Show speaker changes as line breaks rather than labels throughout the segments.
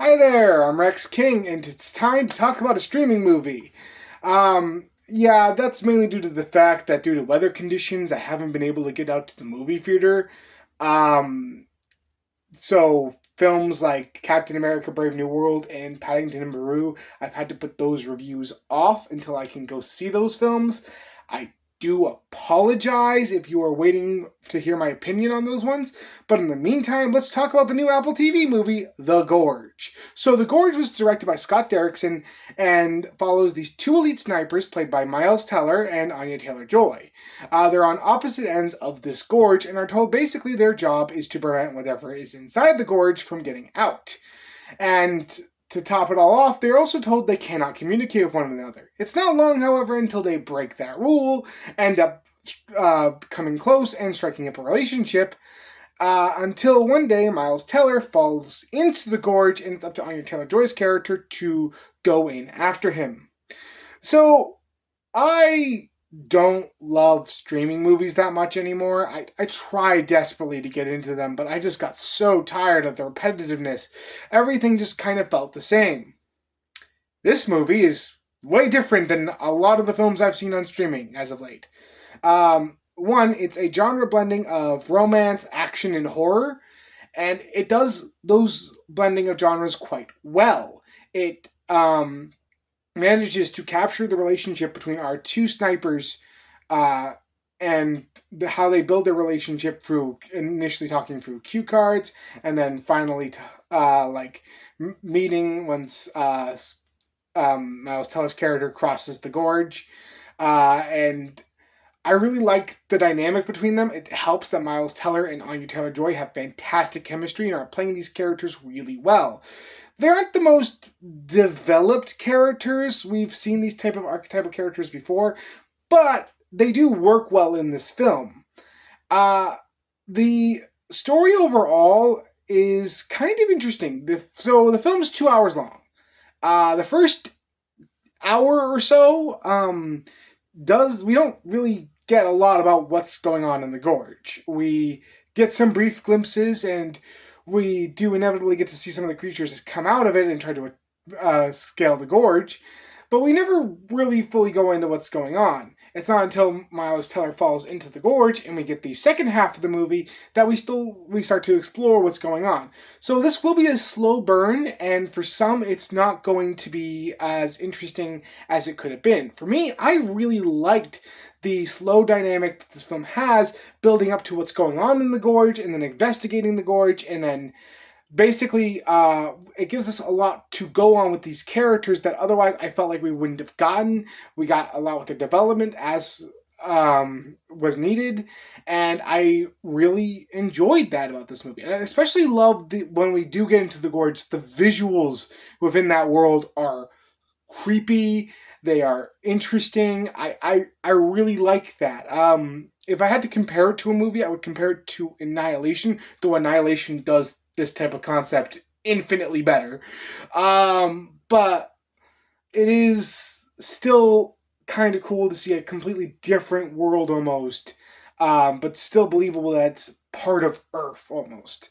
Hi there, I'm Rex King, and it's time to talk about a streaming movie. Yeah, that's mainly due to the fact that due to weather conditions, I haven't been able to get out to the movie theater. Um, so films like Captain America: Brave New World and Paddington and Maru, I've had to put those reviews off until I can go see those films. I do apologize if you are waiting to hear my opinion on those ones, but in the meantime, let's talk about the new Apple TV movie, The Gorge. So, The Gorge was directed by Scott Derrickson and follows these two elite snipers played by Miles Teller and Anya Taylor-Joy. They're on opposite ends of this gorge and are told basically their job is to prevent whatever is inside the gorge from getting out. And to top it all off, they're also told they cannot communicate with one another. It's not long, however, until they break that rule, end up coming close and striking up a relationship, until one day Miles Teller falls into the gorge and it's up to Anya Taylor-Joy's character to go in after him. So, I don't love streaming movies that much anymore. I try desperately to get into them, but I just got so tired of the repetitiveness. Everything just kind of felt the same. This movie is way different than a lot of the films I've seen on streaming as of late. One, it's a genre blending of romance, action, and horror, and it does those blending of genres quite well. It manages to capture the relationship between our two snipers and how they build their relationship through initially talking through cue cards and then finally meeting once Miles Teller's character crosses the gorge. And I really like the dynamic between them. It helps that Miles Teller and Anya Taylor-Joy have fantastic chemistry and are playing these characters really well. They aren't the most developed characters. We've seen these type of archetypal characters before, but they do work well in this film. The story overall is kind of interesting. So the film's 2 hours long. The first hour or so we don't really get a lot about what's going on in the gorge. We get some brief glimpses, and we do inevitably get to see some of the creatures come out of it and try to scale the gorge, but we never really fully go into what's going on. It's not until Miles Teller falls into the gorge and we get the second half of the movie that we start to explore what's going on. So this will be a slow burn, and for some it's not going to be as interesting as it could have been. For me, I really liked the slow dynamic that this film has, building up to what's going on in the gorge and then investigating the gorge, and then basically it gives us a lot to go on with these characters that otherwise I felt like we wouldn't have gotten. We got a lot with their development as was needed, and I really enjoyed that about this movie. And I especially love when we do get into the gorge, the visuals within that world are creepy. They are interesting. I really like that. If I had to compare it to a movie, I would compare it to Annihilation, though Annihilation does this type of concept infinitely better. But it is still kind of cool to see a completely different world almost, but still believable that it's part of Earth almost.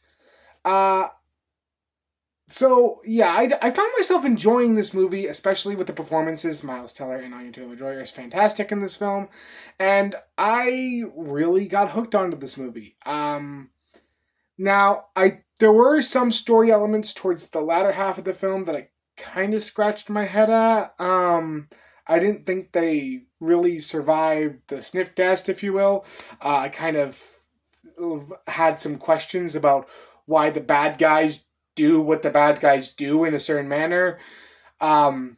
So, yeah, I found myself enjoying this movie, especially with the performances. Miles Teller and Anya Taylor-Joy are fantastic in this film, and I really got hooked onto this movie. Now, there were some story elements towards the latter half of the film that I kind of scratched my head at. I didn't think they really survived the sniff test, if you will. I kind of had some questions about why the bad guys do what the bad guys do in a certain manner. I'm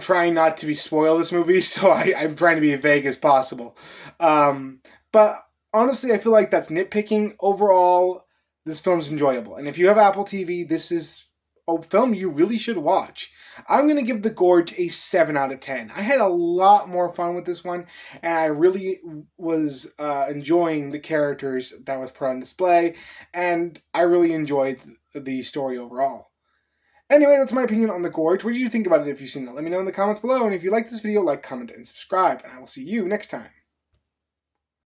trying not to be spoil this movie, so I'm trying to be as vague as possible. But honestly, I feel like that's nitpicking. Overall, this film's enjoyable. And if you have Apple TV, this is a film you really should watch. I'm going to give The Gorge a 7 out of 10. I had a lot more fun with this one, and I really was enjoying the characters that was put on display, and I really enjoyed the story overall. Anyway, that's my opinion on The Gorge. What did you think about it if you've seen it? Let me know in the comments below, and if you like this video, like, comment, and subscribe, and I will see you next time.